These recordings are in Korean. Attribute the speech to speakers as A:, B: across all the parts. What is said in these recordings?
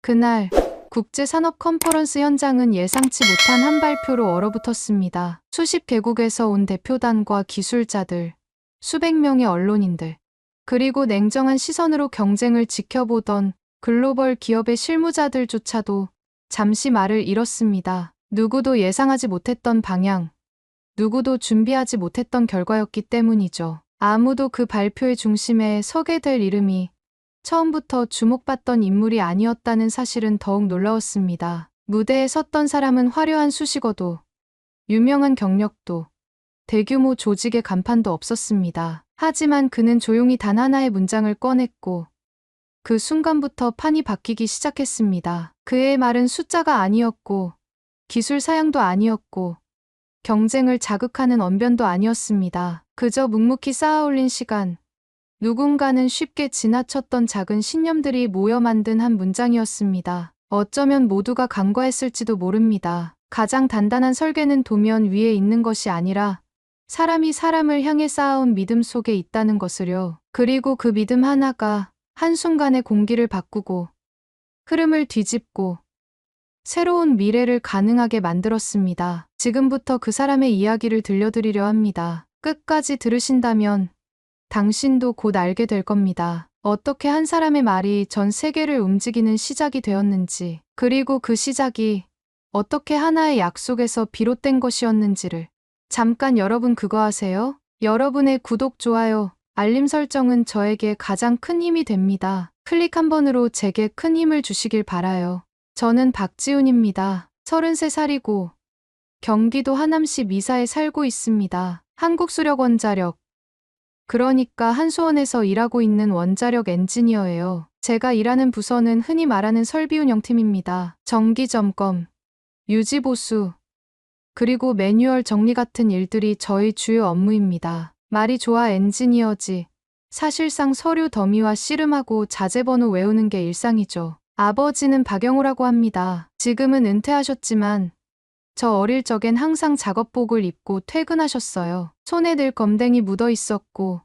A: 그날 국제산업 컨퍼런스 현장은 예상치 못한 한 발표로 얼어붙었습니다. 수십 개국에서 온 대표단과 기술자들, 수백 명의 언론인들, 그리고 냉정한 시선으로 경쟁을 지켜보던 글로벌 기업의 실무자들조차도 잠시 말을 잃었습니다. 누구도 예상하지 못했던 방향, 누구도 준비하지 못했던 결과였기 때문이죠. 아무도 그 발표의 중심에 서게 될 이름이 처음부터 주목받던 인물이 아니었다는 사실은 더욱 놀라웠습니다. 무대에 섰던 사람은 화려한 수식어도, 유명한 경력도, 대규모 조직의 간판도 없었습니다. 하지만 그는 조용히 단 하나의 문장을 꺼냈고 그 순간부터 판이 바뀌기 시작했습니다. 그의 말은 숫자가 아니었고 기술 사양도 아니었고 경쟁을 자극하는 언변도 아니었습니다. 그저 묵묵히 쌓아올린 시간, 누군가는 쉽게 지나쳤던 작은 신념들이 모여 만든 한 문장이었습니다. 어쩌면 모두가 간과했을지도 모릅니다. 가장 단단한 설계는 도면 위에 있는 것이 아니라 사람이 사람을 향해 쌓아온 믿음 속에 있다는 것을요. 그리고 그 믿음 하나가 한순간에 공기를 바꾸고 흐름을 뒤집고 새로운 미래를 가능하게 만들었습니다. 지금부터 그 사람의 이야기를 들려드리려 합니다. 끝까지 들으신다면 당신도 곧 알게 될 겁니다. 어떻게 한 사람의 말이 전 세계를 움직이는 시작이 되었는지, 그리고 그 시작이 어떻게 하나의 약속에서 비롯된 것이었는지를. 잠깐 여러분 그거 아세요? 여러분의 구독, 좋아요, 알림 설정은 저에게 가장 큰 힘이 됩니다. 클릭 한 번으로 제게 큰 힘을 주시길 바라요. 저는 박지훈입니다. 33살이고 경기도 하남시 미사에 살고 있습니다. 한국수력원자력, 그러니까 한수원에서 일하고 있는 원자력 엔지니어예요. 제가 일하는 부서는 흔히 말하는 설비 운영팀입니다. 정기 점검, 유지 보수, 그리고 매뉴얼 정리 같은 일들이 저희 주요 업무입니다. 말이 좋아 엔지니어지. 사실상 서류 더미와 씨름하고 자재번호 외우는 게 일상이죠. 아버지는 박영호라고 합니다. 지금은 은퇴하셨지만 저 어릴 적엔 항상 작업복을 입고 퇴근하셨어요. 손에 늘 검댕이 묻어 있었고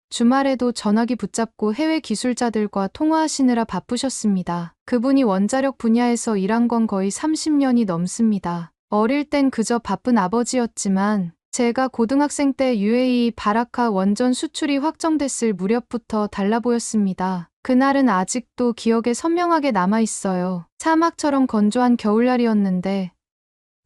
A: 주말에도 전화기 붙잡고 해외 기술자들과 통화하시느라 바쁘셨습니다. 그분이 원자력 분야에서 일한 건 거의 30년이 넘습니다. 어릴 땐 그저 바쁜 아버지였지만 제가 고등학생 때 UAE 바라카 원전 수출이 확정됐을 무렵부터 달라 보였습니다. 그날은 아직도 기억에 선명하게 남아있어요. 사막처럼 건조한 겨울날이었는데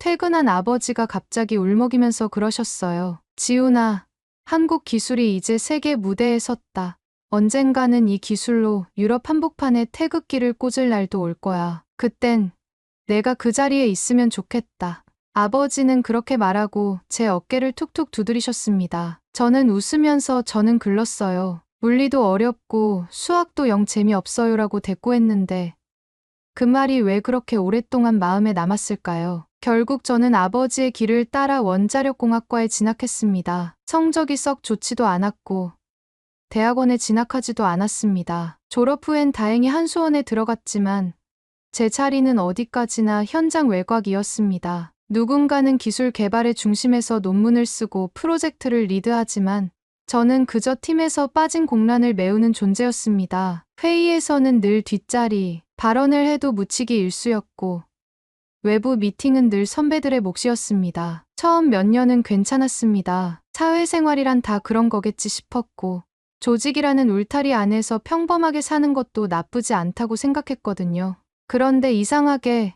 A: 퇴근한 아버지가 갑자기 울먹이면서 그러셨어요. 지훈아, 한국 기술이 이제 세계 무대에 섰다. 언젠가는 이 기술로 유럽 한복판에 태극기를 꽂을 날도 올 거야. 그땐 내가 그 자리에 있으면 좋겠다. 아버지는 그렇게 말하고 제 어깨를 툭툭 두드리셨습니다. 저는 웃으면서 저는 글렀어요. 물리도 어렵고 수학도 영 재미없어요라고 대꾸했는데 그 말이 왜 그렇게 오랫동안 마음에 남았을까요? 결국 저는 아버지의 길을 따라 원자력공학과에 진학했습니다. 성적이 썩 좋지도 않았고 대학원에 진학하지도 않았습니다. 졸업 후엔 다행히 한수원에 들어갔지만 제 자리는 어디까지나 현장 외곽이었습니다. 누군가는 기술 개발의 중심에서 논문을 쓰고 프로젝트를 리드하지만 저는 그저 팀에서 빠진 공란을 메우는 존재였습니다. 회의에서는 늘 뒷자리, 발언을 해도 묻히기 일쑤였고 외부 미팅은 늘 선배들의 몫이었습니다. 처음 몇 년은 괜찮았습니다. 사회생활이란 다 그런 거겠지 싶었고 조직이라는 울타리 안에서 평범하게 사는 것도 나쁘지 않다고 생각했거든요. 그런데 이상하게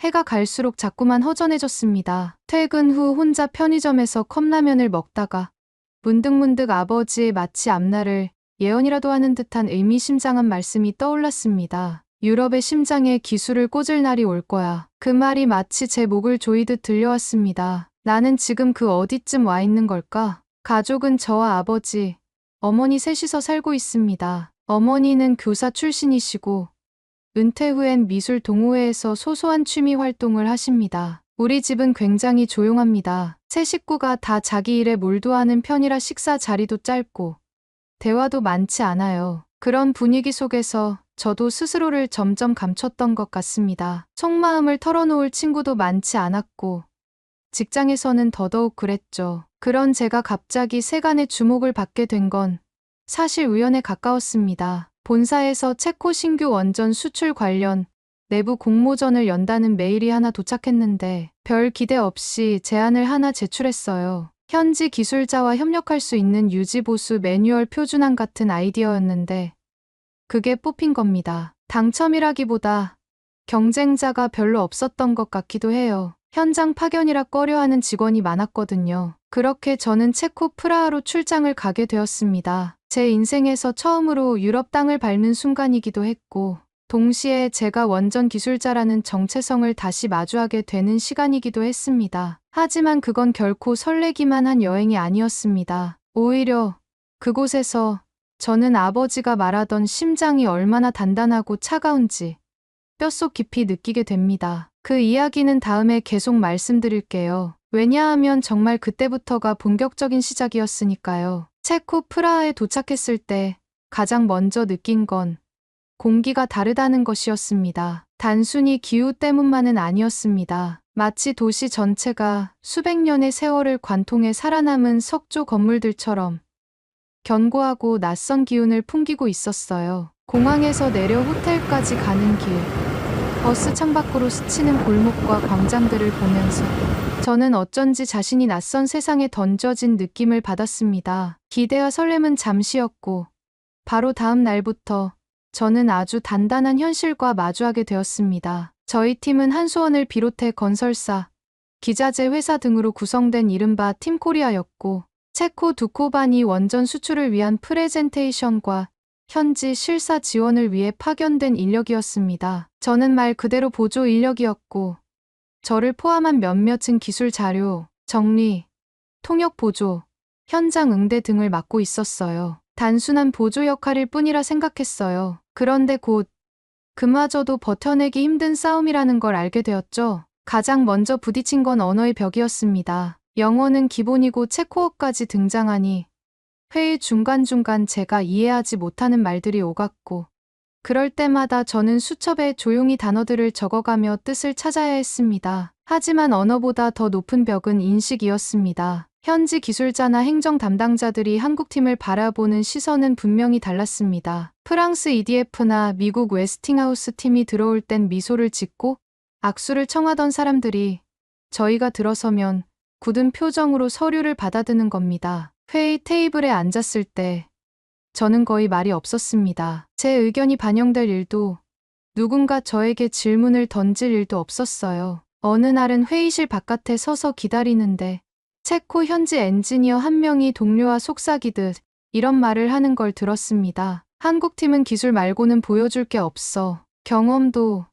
A: 해가 갈수록 자꾸만 허전해졌습니다. 퇴근 후 혼자 편의점에서 컵라면을 먹다가 문득문득 아버지의 마치 앞날을 예언이라도 하는 듯한 의미심장한 말씀이 떠올랐습니다. 유럽의 심장에 기술을 꽂을 날이 올 거야. 그 말이 마치 제 목을 조이듯 들려왔습니다. 나는 지금 그 어디쯤 와 있는 걸까? 가족은 저와 아버지, 어머니 셋이서 살고 있습니다. 어머니는 교사 출신이시고 은퇴 후엔 미술 동호회에서 소소한 취미 활동을 하십니다. 우리 집은 굉장히 조용합니다. 세 식구가 다 자기 일에 몰두하는 편이라 식사 자리도 짧고 대화도 많지 않아요. 그런 분위기 속에서 저도 스스로를 점점 감췄던 것 같습니다. 속마음을 털어놓을 친구도 많지 않았고 직장에서는 더더욱 그랬죠. 그런 제가 갑자기 세간의 주목을 받게 된 건 사실 우연에 가까웠습니다. 본사에서 체코 신규 원전 수출 관련 내부 공모전을 연다는 메일이 하나 도착했는데 별 기대 없이 제안을 하나 제출했어요. 현지 기술자와 협력할 수 있는 유지보수 매뉴얼 표준안 같은 아이디어였는데 그게 뽑힌 겁니다. 당첨이라기보다 경쟁자가 별로 없었던 것 같기도 해요. 현장 파견이라 꺼려하는 직원이 많았거든요. 그렇게 저는 체코 프라하로 출장을 가게 되었습니다. 제 인생에서 처음으로 유럽 땅을 밟는 순간이기도 했고, 동시에 제가 원전 기술자라는 정체성을 다시 마주하게 되는 시간이기도 했습니다. 하지만 그건 결코 설레기만 한 여행이 아니었습니다. 오히려 그곳에서 저는 아버지가 말하던 심장이 얼마나 단단하고 차가운지 뼛속 깊이 느끼게 됩니다. 그 이야기는 다음에 계속 말씀드릴게요. 왜냐하면 정말 그때부터가 본격적인 시작이었으니까요. 체코 프라하에 도착했을 때 가장 먼저 느낀 건 공기가 다르다는 것이었습니다. 단순히 기후 때문만은 아니었습니다. 마치 도시 전체가 수백 년의 세월을 관통해 살아남은 석조 건물들처럼 견고하고 낯선 기운을 풍기고 있었어요. 공항에서 내려 호텔까지 가는 길, 버스 창밖으로 스치는 골목과 광장들을 보면서 저는 어쩐지 자신이 낯선 세상에 던져진 느낌을 받았습니다. 기대와 설렘은 잠시였고 바로 다음 날부터 저는 아주 단단한 현실과 마주하게 되었습니다. 저희 팀은 한수원을 비롯해 건설사, 기자재 회사 등으로 구성된 이른바 팀코리아였고 체코 두코반이 원전 수출을 위한 프레젠테이션과 현지 실사 지원을 위해 파견된 인력이었습니다. 저는 말 그대로 보조 인력이었고 저를 포함한 몇몇은 기술 자료, 정리, 통역 보조, 현장 응대 등을 맡고 있었어요. 단순한 보조 역할일 뿐이라 생각했어요. 그런데 곧 그마저도 버텨내기 힘든 싸움이라는 걸 알게 되었죠. 가장 먼저 부딪힌 건 언어의 벽이었습니다. 영어는 기본이고 체코어까지 등장하니 회의 중간중간 제가 이해하지 못하는 말들이 오갔고 그럴 때마다 저는 수첩에 조용히 단어들을 적어가며 뜻을 찾아야 했습니다. 하지만 언어보다 더 높은 벽은 인식이었습니다. 현지 기술자나 행정 담당자들이 한국팀을 바라보는 시선은 분명히 달랐습니다. 프랑스 EDF나 미국 웨스팅하우스 팀이 들어올 땐 미소를 짓고 악수를 청하던 사람들이 저희가 들어서면 굳은 표정으로 서류를 받아드는 겁니다. 회의 테이블에 앉았을 때 저는 거의 말이 없었습니다. 제 의견이 반영될 일도 누군가 저에게 질문을 던질 일도 없었어요. 어느 날은 회의실 바깥에 서서 기다리는데 체코 현지 엔지니어 한 명이 동료와 속삭이듯 이런 말을 하는 걸 들었습니다. 한국팀은 기술 말고는 보여줄 게 없어. 경험도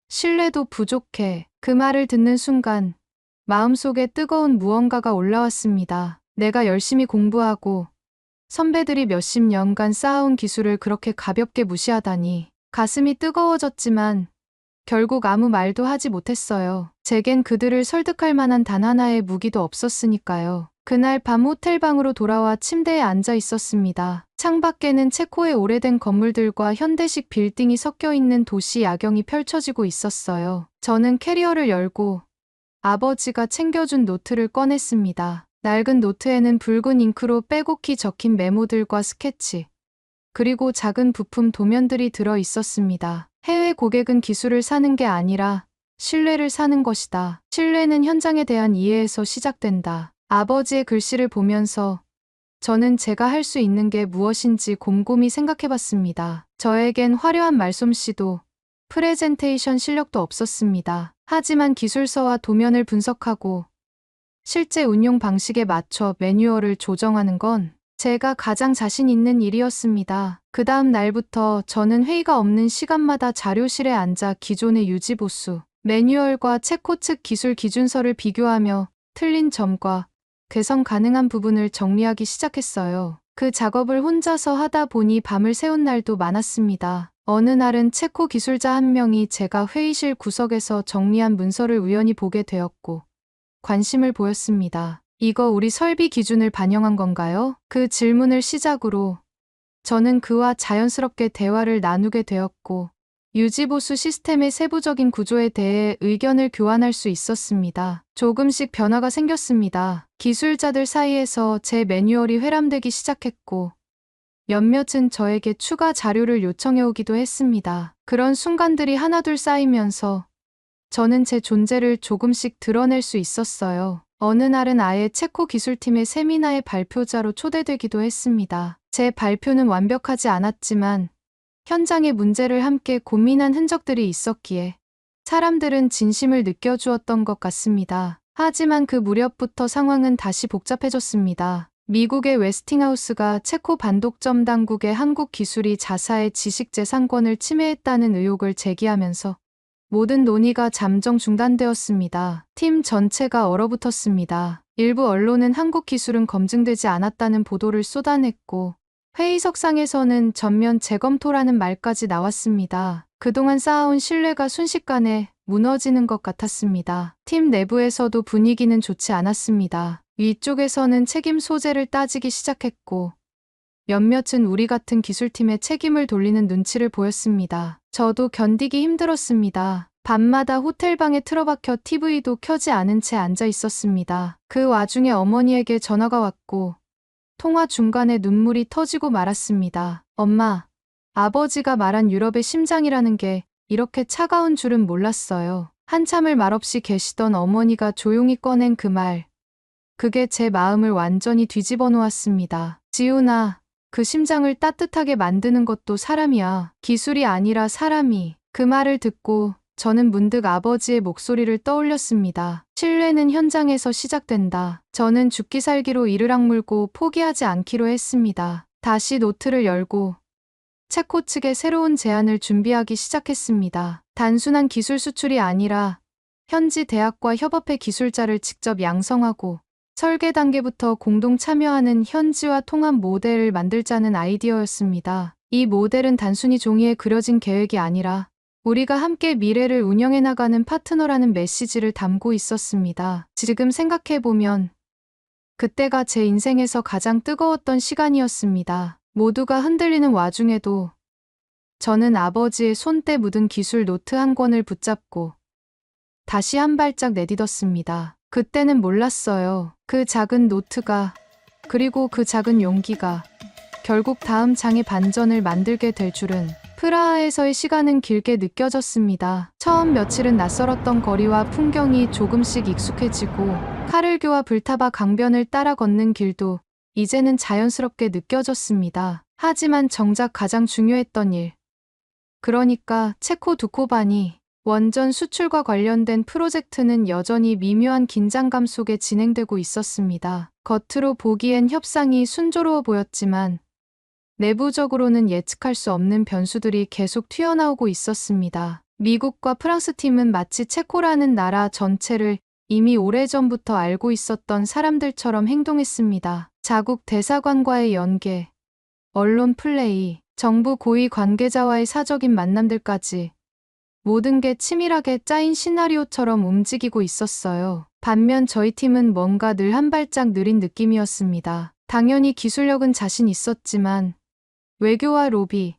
A: 신뢰도 부족해. 그 말을 듣는 순간 마음속에 뜨거운 무언가가 올라왔습니다. 내가 열심히 공부하고 선배들이 몇십 년간 쌓아온 기술을 그렇게 가볍게 무시하다니. 가슴이 뜨거워졌지만 결국 아무 말도 하지 못했어요. 제겐 그들을 설득할 만한 단 하나의 무기도 없었으니까요. 그날 밤 호텔방으로 돌아와 침대에 앉아 있었습니다. 창밖에는 체코의 오래된 건물들과 현대식 빌딩이 섞여 있는 도시 야경이 펼쳐지고 있었어요. 저는 캐리어를 열고 아버지가 챙겨준 노트를 꺼냈습니다. 낡은 노트에는 붉은 잉크로 빼곡히 적힌 메모들과 스케치, 그리고 작은 부품 도면들이 들어 있었습니다. 해외 고객은 기술을 사는 게 아니라 신뢰를 사는 것이다. 신뢰는 현장에 대한 이해에서 시작된다. 아버지의 글씨를 보면서 저는 제가 할 수 있는 게 무엇인지 곰곰이 생각해봤습니다. 저에겐 화려한 말솜씨도 프레젠테이션 실력도 없었습니다. 하지만 기술서와 도면을 분석하고 실제 운용 방식에 맞춰 매뉴얼을 조정하는 건 제가 가장 자신 있는 일이었습니다. 그 다음 날부터 저는 회의가 없는 시간마다 자료실에 앉아 기존의 유지보수, 매뉴얼과 체코 측 기술 기준서를 비교하며 틀린 점과 개선 가능한 부분을 정리하기 시작했어요. 그 작업을 혼자서 하다 보니 밤을 새운 날도 많았습니다. 어느 날은 체코 기술자 한 명이 제가 회의실 구석에서 정리한 문서를 우연히 보게 되었고 관심을 보였습니다. 이거 우리 설비 기준을 반영한 건가요? 그 질문을 시작으로 저는 그와 자연스럽게 대화를 나누게 되었고 유지보수 시스템의 세부적인 구조에 대해 의견을 교환할 수 있었습니다. 조금씩 변화가 생겼습니다. 기술자들 사이에서 제 매뉴얼이 회람되기 시작했고 몇몇은 저에게 추가 자료를 요청해 오기도 했습니다. 그런 순간들이 하나둘 쌓이면서 저는 제 존재를 조금씩 드러낼 수 있었어요. 어느 날은 아예 체코 기술팀의 세미나의 발표자로 초대되기도 했습니다. 제 발표는 완벽하지 않았지만 현장의 문제를 함께 고민한 흔적들이 있었기에 사람들은 진심을 느껴주었던 것 같습니다. 하지만 그 무렵부터 상황은 다시 복잡해졌습니다. 미국의 웨스팅하우스가 체코 반독점 당국의 한국 기술이 자사의 지식재산권을 침해했다는 의혹을 제기하면서 모든 논의가 잠정 중단되었습니다. 팀 전체가 얼어붙었습니다. 일부 언론은 한국 기술은 검증되지 않았다는 보도를 쏟아냈고 회의석상에서는 전면 재검토라는 말까지 나왔습니다. 그동안 쌓아온 신뢰가 순식간에 무너지는 것 같았습니다. 팀 내부에서도 분위기는 좋지 않았습니다. 위쪽에서는 책임 소재를 따지기 시작했고 몇몇은 우리 같은 기술팀에 책임을 돌리는 눈치를 보였습니다. 저도 견디기 힘들었습니다. 밤마다 호텔방에 틀어박혀 TV도 켜지 않은 채 앉아 있었습니다. 그 와중에 어머니에게 전화가 왔고 통화 중간에 눈물이 터지고 말았습니다. 엄마, 아버지가 말한 유럽의 심장이라는 게 이렇게 차가운 줄은 몰랐어요. 한참을 말없이 계시던 어머니가 조용히 꺼낸 그 말. 그게 제 마음을 완전히 뒤집어 놓았습니다. 지훈아, 그 심장을 따뜻하게 만드는 것도 사람이야. 기술이 아니라 사람이. 그 말을 듣고 저는 문득 아버지의 목소리를 떠올렸습니다. 신뢰는 현장에서 시작된다. 저는 죽기 살기로 이를 악물고 포기하지 않기로 했습니다. 다시 노트를 열고 체코 측의 새로운 제안을 준비하기 시작했습니다. 단순한 기술 수출이 아니라 현지 대학과 협업해 기술자를 직접 양성하고 설계 단계부터 공동 참여하는 현지화 통합 모델을 만들자는 아이디어였습니다. 이 모델은 단순히 종이에 그려진 계획이 아니라 우리가 함께 미래를 운영해 나가는 파트너라는 메시지를 담고 있었습니다. 지금 생각해보면 그때가 제 인생에서 가장 뜨거웠던 시간이었습니다. 모두가 흔들리는 와중에도 저는 아버지의 손때 묻은 기술 노트 한 권을 붙잡고 다시 한 발짝 내딛었습니다. 그때는 몰랐어요. 그 작은 노트가, 그리고 그 작은 용기가 결국 다음 장의 반전을 만들게 될 줄은. 프라하에서의 시간은 길게 느껴졌습니다. 처음 며칠은 낯설었던 거리와 풍경이 조금씩 익숙해지고 카를교와 불타바 강변을 따라 걷는 길도 이제는 자연스럽게 느껴졌습니다. 하지만 정작 가장 중요했던 일, 그러니까 체코 두코반이 원전 수출과 관련된 프로젝트는 여전히 미묘한 긴장감 속에 진행되고 있었습니다. 겉으로 보기엔 협상이 순조로워 보였지만 내부적으로는 예측할 수 없는 변수들이 계속 튀어나오고 있었습니다. 미국과 프랑스 팀은 마치 체코라는 나라 전체를 이미 오래전부터 알고 있었던 사람들처럼 행동했습니다. 자국 대사관과의 연계, 언론 플레이, 정부 고위 관계자와의 사적인 만남들까지 모든 게 치밀하게 짜인 시나리오처럼 움직이고 있었어요. 반면 저희 팀은 뭔가 늘 한 발짝 느린 느낌이었습니다. 당연히 기술력은 자신 있었지만 외교와 로비,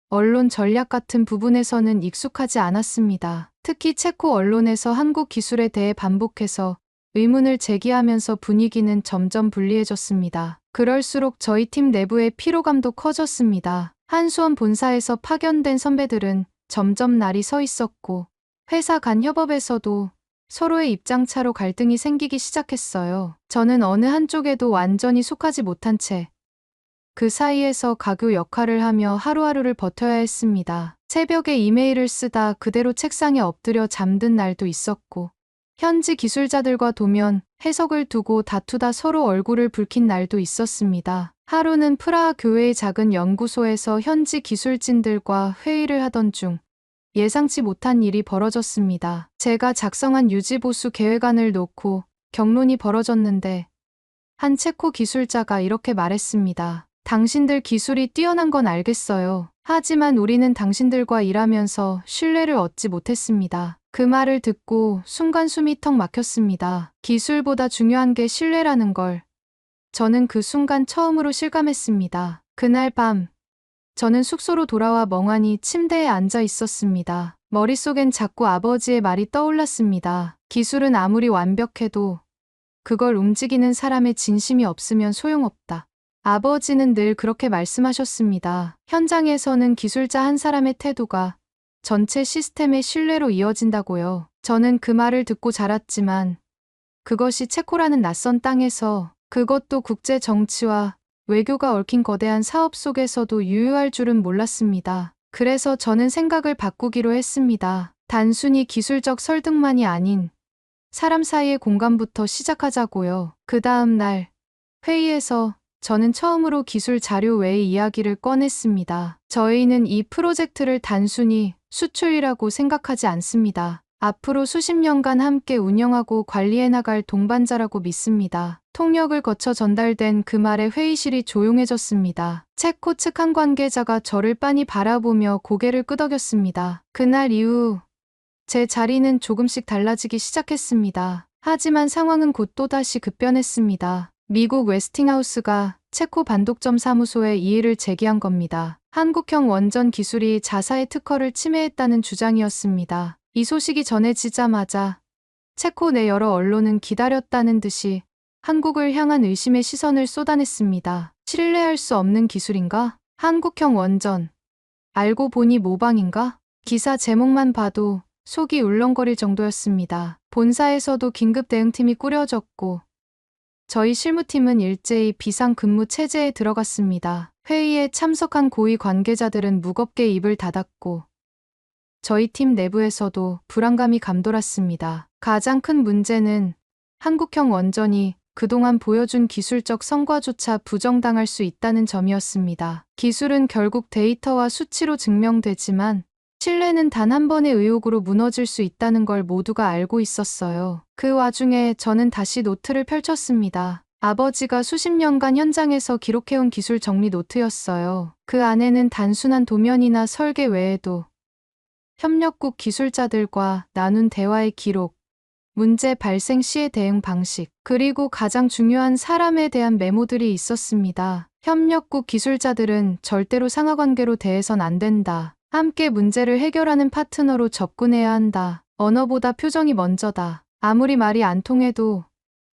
A: 언론 전략 같은 부분에서는 익숙하지 않았습니다. 특히 체코 언론에서 한국 기술에 대해 반복해서 의문을 제기하면서 분위기는 점점 불리해졌습니다. 그럴수록 저희 팀 내부의 피로감도 커졌습니다. 한수원 본사에서 파견된 선배들은 점점 날이 서 있었고 회사 간 협업에서도 서로의 입장차로 갈등이 생기기 시작했어요. 저는 어느 한쪽에도 완전히 속하지 못한 채 그 사이에서 가교 역할을 하며 하루하루를 버텨야 했습니다. 새벽에 이메일을 쓰다 그대로 책상에 엎드려 잠든 날도 있었고 현지 기술자들과 도면, 해석을 두고 다투다 서로 얼굴을 붉힌 날도 있었습니다. 하루는 프라하 교회의 작은 연구소에서 현지 기술진들과 회의를 하던 중 예상치 못한 일이 벌어졌습니다. 제가 작성한 유지보수 계획안을 놓고 격론이 벌어졌는데 한 체코 기술자가 이렇게 말했습니다. 당신들 기술이 뛰어난 건 알겠어요. 하지만 우리는 당신들과 일하면서 신뢰를 얻지 못했습니다. 그 말을 듣고 순간 숨이 턱 막혔습니다. 기술보다 중요한 게 신뢰라는 걸 저는 그 순간 처음으로 실감했습니다. 그날 밤 저는 숙소로 돌아와 멍하니 침대에 앉아 있었습니다. 머릿속엔 자꾸 아버지의 말이 떠올랐습니다. 기술은 아무리 완벽해도 그걸 움직이는 사람의 진심이 없으면 소용없다. 아버지는 늘 그렇게 말씀하셨습니다. 현장에서는 기술자 한 사람의 태도가 전체 시스템의 신뢰로 이어진다고요. 저는 그 말을 듣고 자랐지만 그것이 체코라는 낯선 땅에서, 그것도 국제 정치와 외교가 얽힌 거대한 사업 속에서도 유효할 줄은 몰랐습니다. 그래서 저는 생각을 바꾸기로 했습니다. 단순히 기술적 설득만이 아닌 사람 사이의 공감부터 시작하자고요. 그 다음 날 회의에서 저는 처음으로 기술 자료 외의 이야기를 꺼냈습니다. 저희는 이 프로젝트를 단순히 수출이라고 생각하지 않습니다. 앞으로 수십 년간 함께 운영하고 관리해 나갈 동반자라고 믿습니다. 통역을 거쳐 전달된 그 말에 회의실이 조용해졌습니다. 체코 측 한 관계자가 저를 빤히 바라보며 고개를 끄덕였습니다. 그날 이후 제 자리는 조금씩 달라지기 시작했습니다. 하지만 상황은 곧 또다시 급변했습니다. 미국 웨스팅하우스가 체코 반독점 사무소에 이의를 제기한 겁니다. 한국형 원전 기술이 자사의 특허를 침해했다는 주장이었습니다. 이 소식이 전해지자마자 체코 내 여러 언론은 기다렸다는 듯이 한국을 향한 의심의 시선을 쏟아냈습니다. 신뢰할 수 없는 기술인가? 한국형 원전. 알고 보니 모방인가? 기사 제목만 봐도 속이 울렁거릴 정도였습니다. 본사에서도 긴급 대응팀이 꾸려졌고 저희 실무팀은 일제히 비상근무 체제에 들어갔습니다. 회의에 참석한 고위 관계자들은 무겁게 입을 닫았고 저희 팀 내부에서도 불안감이 감돌았습니다. 가장 큰 문제는 한국형 원전이 그동안 보여준 기술적 성과조차 부정당할 수 있다는 점이었습니다. 기술은 결국 데이터와 수치로 증명되지만 신뢰는 단 한 번의 의혹으로 무너질 수 있다는 걸 모두가 알고 있었어요. 그 와중에 저는 다시 노트를 펼쳤습니다. 아버지가 수십 년간 현장에서 기록해온 기술 정리 노트였어요. 그 안에는 단순한 도면이나 설계 외에도 협력국 기술자들과 나눈 대화의 기록, 문제 발생 시의 대응 방식, 그리고 가장 중요한 사람에 대한 메모들이 있었습니다. 협력국 기술자들은 절대로 상하관계로 대해선 안 된다. 함께 문제를 해결하는 파트너로 접근해야 한다. 언어보다 표정이 먼저다. 아무리 말이 안 통해도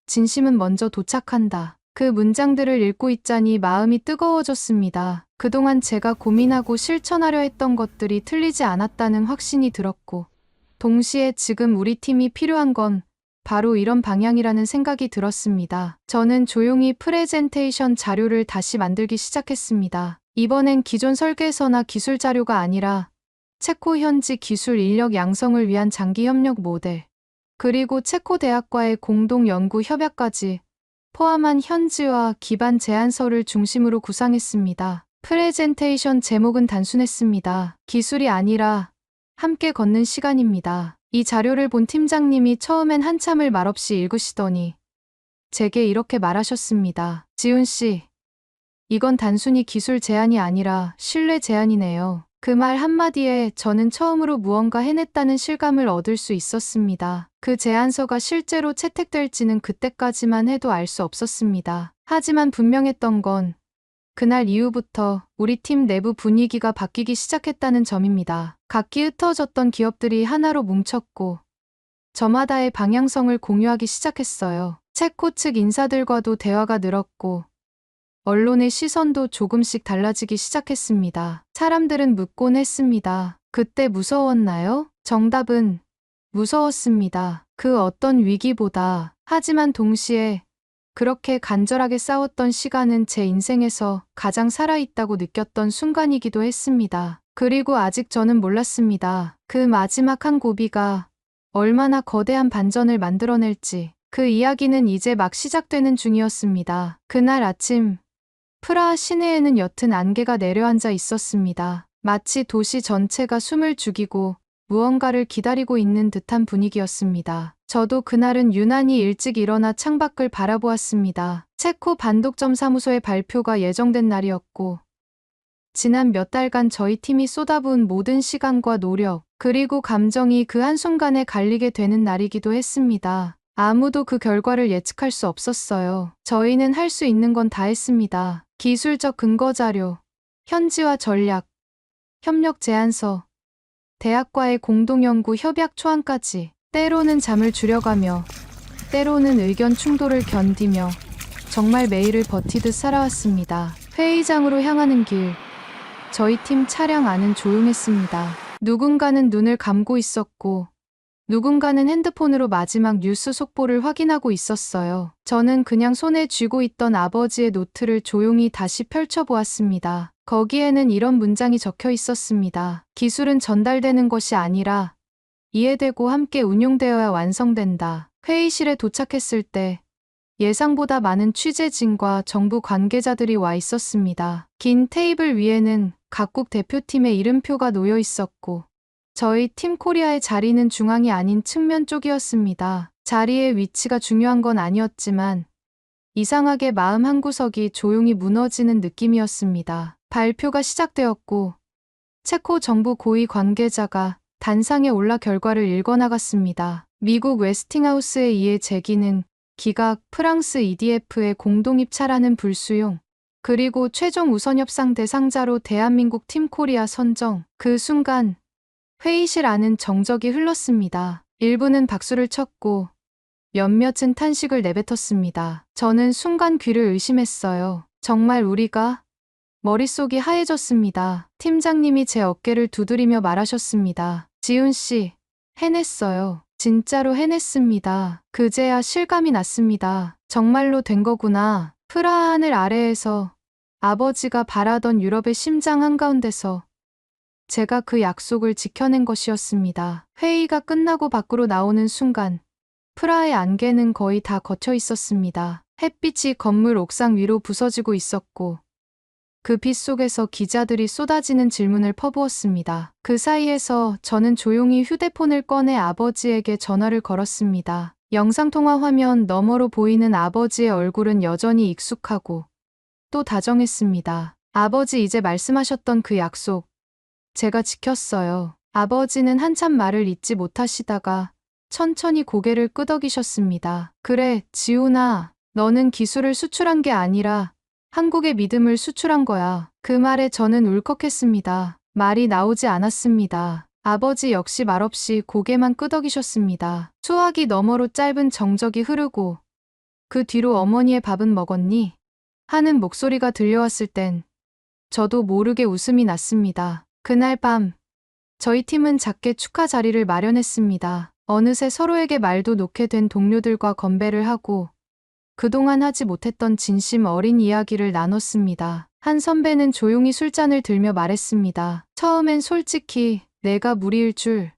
A: 진심은 먼저 도착한다. 그 문장들을 읽고 있자니 마음이 뜨거워졌습니다. 그동안 제가 고민하고 실천하려 했던 것들이 틀리지 않았다는 확신이 들었고, 동시에 지금 우리 팀이 필요한 건 바로 이런 방향이라는 생각이 들었습니다. 저는 조용히 프레젠테이션 자료를 다시 만들기 시작했습니다. 이번엔 기존 설계서나 기술 자료가 아니라 체코 현지 기술 인력 양성을 위한 장기 협력 모델, 그리고 체코 대학과의 공동 연구 협약까지 포함한 현지화 기반 제안서를 중심으로 구상했습니다. 프레젠테이션 제목은 단순했습니다. 기술이 아니라 함께 걷는 시간입니다. 이 자료를 본 팀장님이 처음엔 한참을 말없이 읽으시더니 제게 이렇게 말하셨습니다. 지훈 씨, 이건 단순히 기술 제안이 아니라 신뢰 제안이네요. 그 말 한마디에 저는 처음으로 무언가 해냈다는 실감을 얻을 수 있었습니다. 그 제안서가 실제로 채택될지는 그때까지만 해도 알 수 없었습니다. 하지만 분명했던 건 그날 이후부터 우리 팀 내부 분위기가 바뀌기 시작했다는 점입니다. 각기 흩어졌던 기업들이 하나로 뭉쳤고 저마다의 방향성을 공유하기 시작했어요. 체코 측 인사들과도 대화가 늘었고 언론의 시선도 조금씩 달라지기 시작했습니다. 사람들은 묻곤 했습니다. 그때 무서웠나요? 정답은 무서웠습니다. 그 어떤 위기보다. 하지만 동시에 그렇게 간절하게 싸웠던 시간은 제 인생에서 가장 살아있다고 느꼈던 순간이기도 했습니다. 그리고 아직 저는 몰랐습니다. 그 마지막 한 고비가 얼마나 거대한 반전을 만들어낼지. 그 이야기는 이제 막 시작되는 중이었습니다. 그날 아침 프라하 시내에는 옅은 안개가 내려앉아 있었습니다. 마치 도시 전체가 숨을 죽이고 무언가를 기다리고 있는 듯한 분위기였습니다. 저도 그날은 유난히 일찍 일어나 창밖을 바라보았습니다. 체코 반독점 사무소의 발표가 예정된 날이었고 지난 몇 달간 저희 팀이 쏟아부은 모든 시간과 노력, 그리고 감정이 그 한순간에 갈리게 되는 날이기도 했습니다. 아무도 그 결과를 예측할 수 없었어요. 저희는 할 수 있는 건 다 했습니다. 기술적 근거 자료, 현지화 전략, 협력 제안서, 대학과의 공동연구 협약 초안까지. 때로는 잠을 줄여가며, 때로는 의견 충돌을 견디며, 정말 매일을 버티듯 살아왔습니다. 회의장으로 향하는 길, 저희 팀 차량 안은 조용했습니다. 누군가는 눈을 감고 있었고, 누군가는 핸드폰으로 마지막 뉴스 속보를 확인하고 있었어요. 저는 그냥 손에 쥐고 있던 아버지의 노트를 조용히 다시 펼쳐보았습니다. 거기에는 이런 문장이 적혀 있었습니다. 기술은 전달되는 것이 아니라 이해되고 함께 운용되어야 완성된다. 회의실에 도착했을 때 예상보다 많은 취재진과 정부 관계자들이 와 있었습니다. 긴 테이블 위에는 각국 대표팀의 이름표가 놓여 있었고, 저희 팀 코리아의 자리는 중앙이 아닌 측면 쪽이었습니다. 자리의 위치가 중요한 건 아니었지만 이상하게 마음 한구석이 조용히 무너지는 느낌이었습니다. 발표가 시작되었고 체코 정부 고위 관계자가 단상에 올라 결과를 읽어나갔습니다. 미국 웨스팅하우스에 의해 제기는 기각 프랑스 EDF의 공동입찰하는 불수용, 그리고 최종 우선협상 대상자로 대한민국 팀 코리아 선정. 그 순간 회의실 안은 정적이 흘렀습니다. 일부는 박수를 쳤고 몇몇은 탄식을 내뱉었습니다. 저는 순간 귀를 의심했어요. 정말 우리가? 머릿속이 하얘졌습니다. 팀장님이 제 어깨를 두드리며 말하셨습니다. 지훈 씨, 해냈어요. 진짜로 해냈습니다. 그제야 실감이 났습니다. 정말로 된 거구나. 프라하 하늘 아래에서 아버지가 바라던 유럽의 심장 한가운데서 제가 그 약속을 지켜낸 것이었습니다. 회의가 끝나고 밖으로 나오는 순간 프라하의 안개는 거의 다 걷혀 있었습니다. 햇빛이 건물 옥상 위로 부서지고 있었고 그 빛 속에서 기자들이 쏟아지는 질문을 퍼부었습니다. 그 사이에서 저는 조용히 휴대폰을 꺼내 아버지에게 전화를 걸었습니다. 영상통화 화면 너머로 보이는 아버지의 얼굴은 여전히 익숙하고 또 다정했습니다. 아버지, 이제 말씀하셨던 그 약속, 제가 지켰어요. 아버지는 한참 말을 잇지 못하시다가 천천히 고개를 끄덕이셨습니다. 그래, 지훈아, 너는 기술을 수출한 게 아니라 한국의 믿음을 수출한 거야. 그 말에 저는 울컥했습니다. 말이 나오지 않았습니다. 아버지 역시 말없이 고개만 끄덕이셨습니다. 수화기 너머로 짧은 정적이 흐르고 그 뒤로 어머니의 밥은 먹었니? 하는 목소리가 들려왔을 땐 저도 모르게 웃음이 났습니다. 그날 밤 저희 팀은 작게 축하 자리를 마련했습니다. 어느새 서로에게 말도 놓게 된 동료들과 건배를 하고 그동안 하지 못했던 진심 어린 이야기를 나눴습니다. 한 선배는 조용히 술잔을 들며 말했습니다. 처음엔 솔직히 내가 무리일 줄